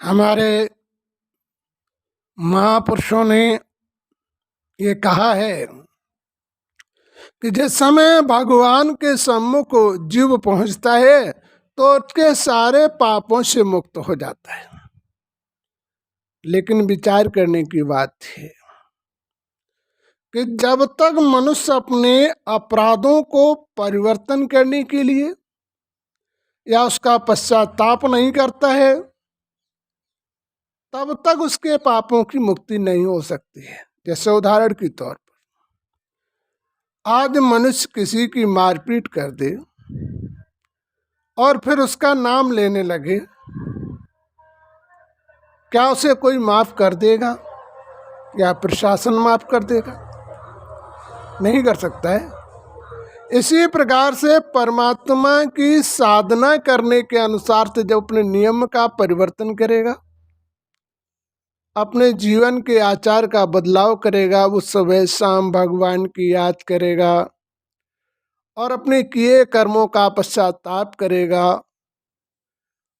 हमारे महापुरुषों ने ये कहा है कि जिस समय भगवान के सम्मुख जीव पहुंचता है तो उसके सारे पापों से मुक्त हो जाता है। लेकिन विचार करने की बात है कि जब तक मनुष्य अपने अपराधों को परिवर्तन करने के लिए या उसका पश्चाताप नहीं करता है तब तक उसके पापों की मुक्ति नहीं हो सकती है। जैसे उदाहरण के तौर पर आज मनुष्य किसी की मारपीट कर दे और फिर उसका नाम लेने लगे, क्या उसे कोई माफ कर देगा या प्रशासन माफ कर देगा? नहीं कर सकता है। इसी प्रकार से परमात्मा की साधना करने के अनुसार से जब अपने नियम का परिवर्तन करेगा, अपने जीवन के आचार का बदलाव करेगा, वो सुबह शाम भगवान की याद करेगा और अपने किए कर्मों का पश्चाताप करेगा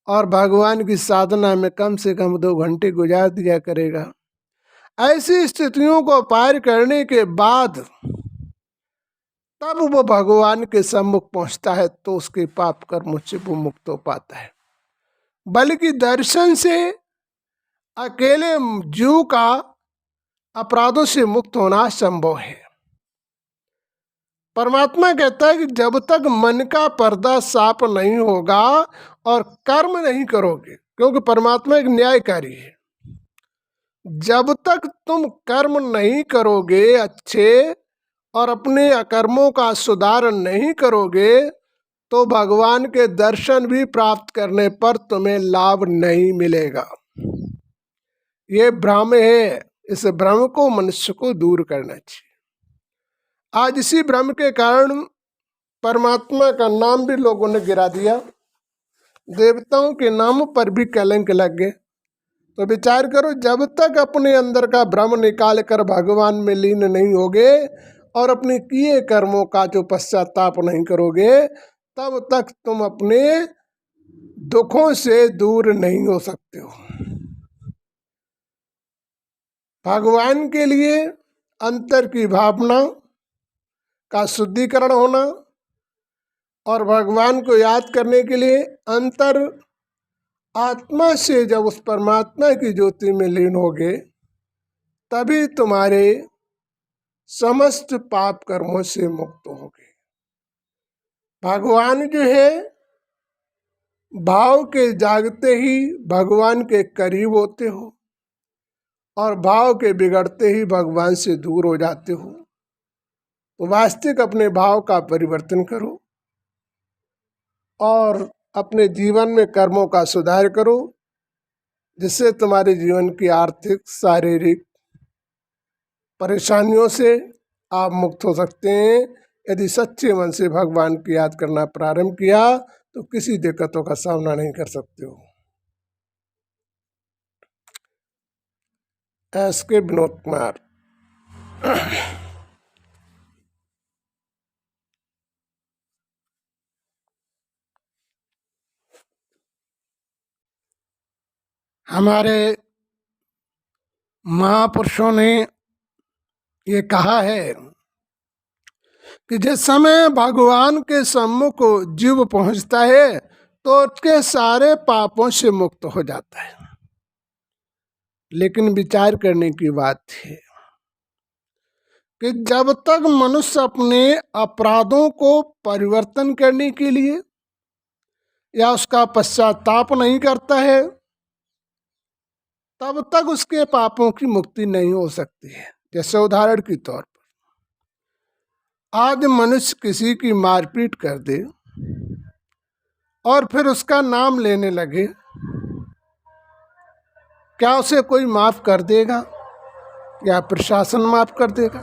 और भगवान की साधना में कम से कम 2 घंटे गुजार दिया करेगा। ऐसी स्थितियों को पार करने के बाद तब वो भगवान के सम्मुख पहुंचता है तो उसके पाप कर्मों से वो मुक्त हो पाता है। बल्कि दर्शन से अकेले जीव का अपराधों से मुक्त होना संभव है। परमात्मा कहता है कि जब तक मन का पर्दा साफ नहीं होगा और कर्म नहीं करोगे, क्योंकि परमात्मा एक न्यायकारी है, जब तक तुम कर्म नहीं करोगे अच्छे और अपने अकर्मों का सुधार नहीं करोगे तो भगवान के दर्शन भी प्राप्त करने पर तुम्हें लाभ नहीं मिलेगा। ये भ्रम है। इस भ्रम को मनुष्य को दूर करना चाहिए। आज इसी भ्रम के कारण परमात्मा का नाम भी लोगों ने गिरा दिया, देवताओं के नाम पर भी कलंक लग गए। तो विचार करो, जब तक अपने अंदर का भ्रम निकाल कर भगवान में लीन नहीं होगे और अपने किए कर्मों का जो पश्चाताप नहीं करोगे तब तक तुम अपने दुखों से दूर नहीं हो सकते हो। भगवान के लिए अंतर की भावना का शुद्धिकरण होना और भगवान को याद करने के लिए अंतर आत्मा से जब उस परमात्मा की ज्योति में लीन होगे तभी तुम्हारे समस्त पाप कर्मों से मुक्त होगे। भगवान जो है भाव के जागते ही भगवान के करीब होते हो और भाव के बिगड़ते ही भगवान से दूर हो जाते हो। तो वास्तविक अपने भाव का परिवर्तन करो और अपने जीवन में कर्मों का सुधार करो, जिससे तुम्हारे जीवन की आर्थिक शारीरिक परेशानियों से आप मुक्त हो सकते हैं। यदि सच्चे मन से भगवान की याद करना प्रारंभ किया तो किसी दिक्कतों का सामना नहीं कर सकते हो। एस.के. विनोद कुमार। हमारे महापुरुषों ने ये कहा है कि जिस समय भगवान के सम्मुख जीव पहुंचता है तो उसके सारे पापों से मुक्त हो जाता है। लेकिन विचार करने की बात है कि जब तक मनुष्य अपने अपराधों को परिवर्तन करने के लिए या उसका पश्चाताप नहीं करता है तब तक उसके पापों की मुक्ति नहीं हो सकती है। जैसे उदाहरण के तौर पर आज मनुष्य किसी की मारपीट कर दे और फिर उसका नाम लेने लगे, क्या उसे कोई माफ कर देगा या प्रशासन माफ कर देगा?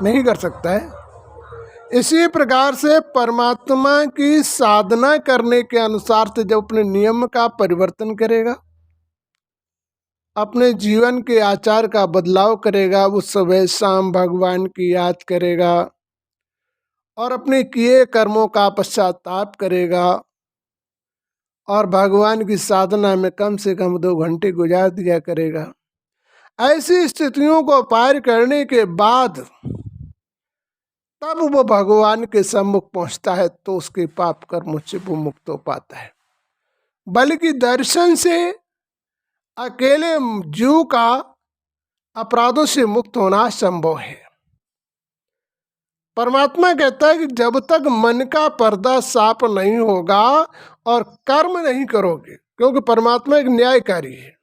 नहीं कर सकता है। इसी प्रकार से परमात्मा की साधना करने के अनुसार से जब अपने नियम का परिवर्तन करेगा, अपने जीवन के आचार का बदलाव करेगा, वो सुबह शाम भगवान की याद करेगा और अपने किए कर्मों का पश्चाताप करेगा और भगवान की साधना में कम से कम 2 घंटे गुजार दिया करेगा। ऐसी स्थितियों को पार करने के बाद तब वो भगवान के सम्मुख पहुंचता है, तो उसके पाप कर्मों से वो मुक्त हो पाता है। बल्कि दर्शन से अकेले जीव का अपराधों से मुक्त होना संभव है। परमात्मा कहता है कि जब तक मन का पर्दा साफ नहीं होगा और कर्म नहीं करोगे, क्योंकि परमात्मा एक न्यायकारी है,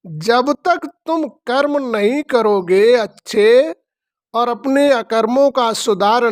जब तक तुम कर्म नहीं करोगे अच्छे और अपने अकर्मों का सुधार